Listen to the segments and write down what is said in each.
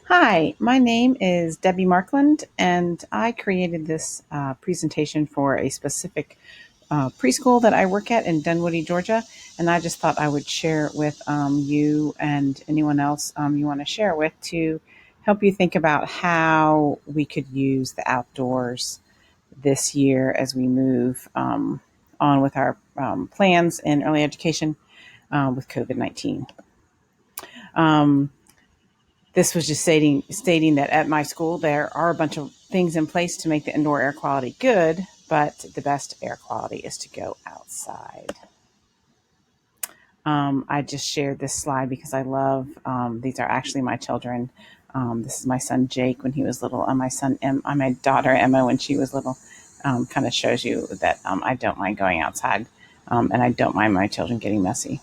Hi, my name is Debbie Markland, and I created this presentation for a specific preschool that I work at in Dunwoody, Georgia. And I just thought I would share it with you and anyone else you want to share it with to help you think about how we could use the outdoors this year as we move on with our plans in early education with COVID 19. Um, This was just stating that at my school there are a bunch of things in place to make the indoor air quality good, but the best air quality is to go outside. I just shared this slide because I love these are actually my children. This is my son Jake when he was little, and my daughter Emma when she was little. Kind of shows you that I don't mind going outside, and I don't mind my children getting messy.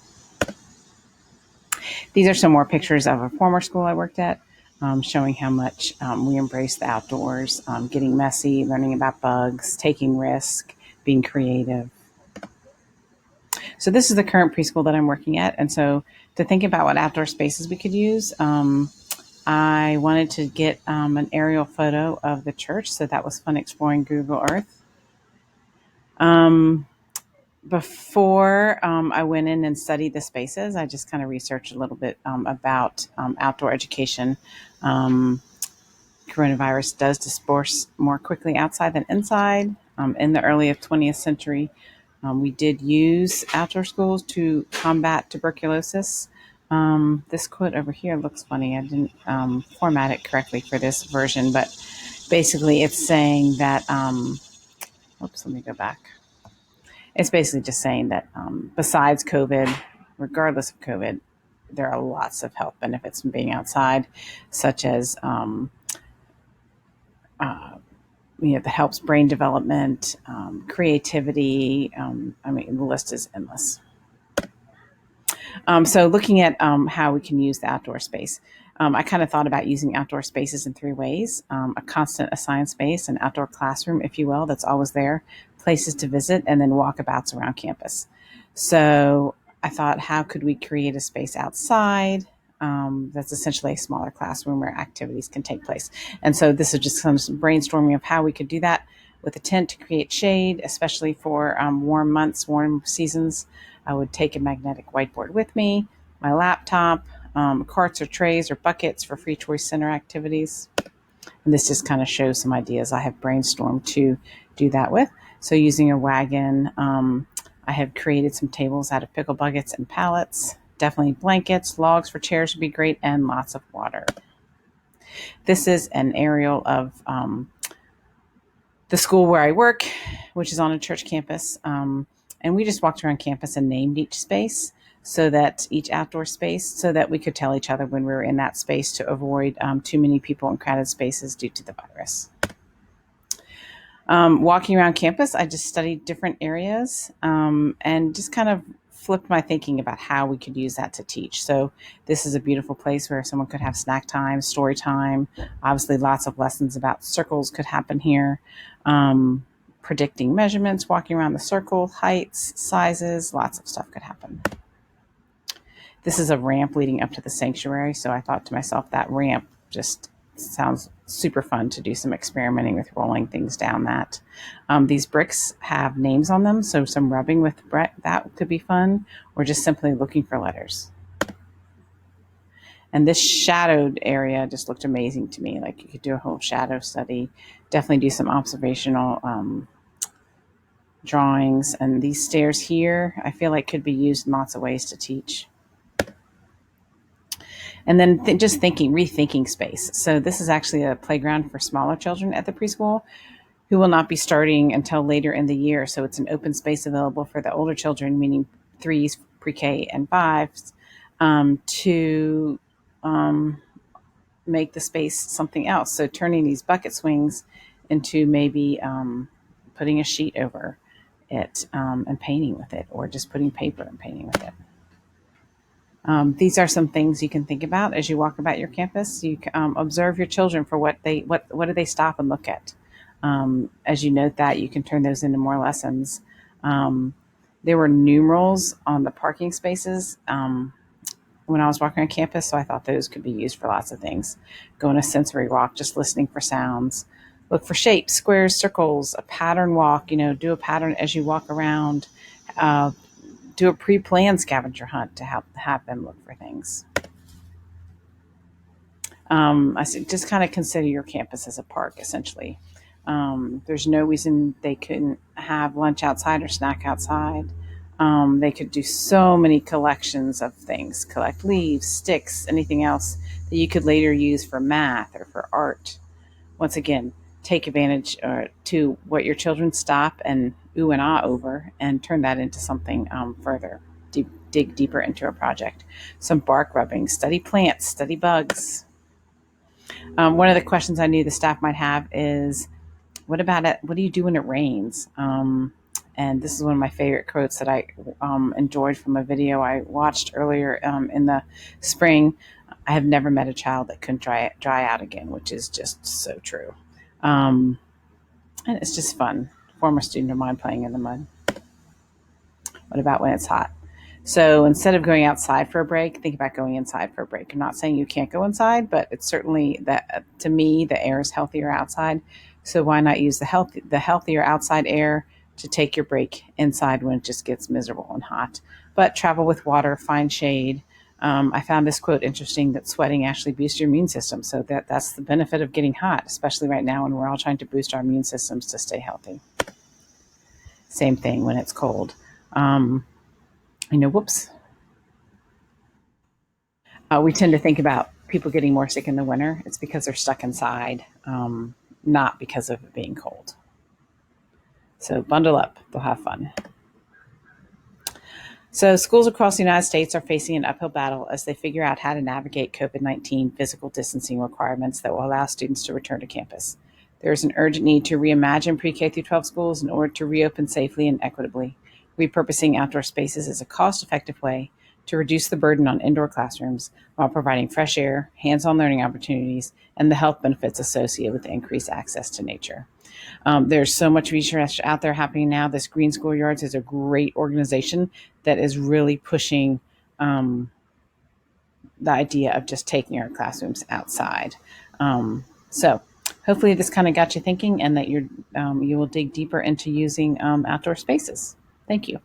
These are some more pictures of a former school I worked at, showing how much we embrace the outdoors, getting messy, learning about bugs, taking risk, being creative. So this is the current preschool that I'm working at. And so to think about what outdoor spaces we could use, I wanted to get an aerial photo of the church. So that was fun exploring Google Earth. Before I went in and studied the spaces, I just kind of researched a little bit about outdoor education. Coronavirus does disperse more quickly outside than inside. In the early 20th century, we did use outdoor schools to combat tuberculosis. This quote over here looks funny. I didn't format it correctly for this version, but basically it's saying that, oops, let me go back. It's basically just saying that besides COVID, regardless of COVID, there are lots of health benefits from being outside, such as that helps brain development, creativity. The list is endless. So looking at how we can use the outdoor space, I kind of thought about using outdoor spaces in three ways: a constant assigned space, an outdoor classroom, if you will, that's always there, places to visit, and then walkabouts around campus. So I thought, how could we create a space outside that's essentially a smaller classroom where activities can take place? And so this is just some brainstorming of how we could do that with a tent to create shade, especially for warm months, warm seasons. I would take a magnetic whiteboard with me, my laptop, carts or trays or buckets for free choice center activities. And this just kind of shows some ideas I have brainstormed to do that with. So using a wagon, I have created some tables out of pickle buckets and pallets. Definitely blankets, logs for chairs would be great, and lots of water. This is an aerial of the school where I work, which is on a church campus. And we just walked around campus and named each space, so that each outdoor space, so that we could tell each other when we were in that space to avoid too many people in crowded spaces due to the virus. Walking around campus, I just studied different areas and just kind of flipped my thinking about how we could use that to teach. So this is a beautiful place where someone could have snack time, story time. Obviously, lots of lessons about circles could happen here. Predicting measurements, walking around the circle, heights, sizes, lots of stuff could happen. This is a ramp leading up to the sanctuary. So I thought to myself, that ramp just sounds super fun to do some experimenting with rolling things down that. These bricks have names on them, so some rubbing with that could be fun, or just simply looking for letters. And this shadowed area just looked amazing to me. Like you could do a whole shadow study, definitely do some observational drawings. And these stairs here, I feel like could be used in lots of ways to teach. And then just rethinking space. So this is actually a playground for smaller children at the preschool who will not be starting until later in the year. So it's an open space available for the older children, meaning threes, pre-K, and fives, to make the space something else. So turning these bucket swings into maybe putting a sheet over it and painting with it, or just putting paper and painting with it. These are some things you can think about as you walk about your campus. You observe your children for what do they stop and look at. As you note that, you can turn those into more lessons. There were numerals on the parking spaces. when I was walking on campus. So I thought those could be used for lots of things. Go on a sensory walk, just listening for sounds. Look for shapes, squares, circles, a pattern walk, do a pattern as you walk around. Uh, do a pre-planned scavenger hunt to help have them look for things. I said, just kind of consider your campus as a park, essentially. There's no reason they couldn't have lunch outside or snack outside. They could do so many collections of things, collect leaves, sticks, anything else that you could later use for math or for art. Once again, take advantage to what your children stop and ooh and ah over and turn that into something further. Dig deeper into a project. Some bark rubbing, study plants, study bugs. One of the questions I knew the staff might have is, what about it? What do you do when it rains? And this is one of my favorite quotes that I enjoyed from a video I watched earlier in the spring. I have never met a child that couldn't dry out again, which is just so true. Um, and it's just fun. Former student of mine playing in the mud. What about when it's hot? So instead of going outside for a break, think about going inside for a break. I'm not saying you can't go inside, but it's certainly that to me the air is healthier outside. So why not use the healthier outside air to take your break inside when it just gets miserable and hot? But travel with water, find shade. I found this quote interesting that sweating actually boosts your immune system. So that's the benefit of getting hot, especially right now when we're all trying to boost our immune systems to stay healthy. Same thing when it's cold. Um, whoops. We tend to think about people getting more sick in the winter. It's because they're stuck inside, not because of it being cold. So bundle up, they'll have fun. So, schools across the United States are facing an uphill battle as they figure out how to navigate COVID-19 physical distancing requirements that will allow students to return to campus. There is an urgent need to reimagine pre K through 12 schools in order to reopen safely and equitably. Repurposing outdoor spaces is a cost effective way to reduce the burden on indoor classrooms while providing fresh air, hands on learning opportunities, and the health benefits associated with increased access to nature. There's so much research out there happening now. This Green Schoolyards is a great organization that is really pushing the idea of just taking our classrooms outside. So hopefully this kind of got you thinking, and that you will dig deeper into using outdoor spaces. Thank you.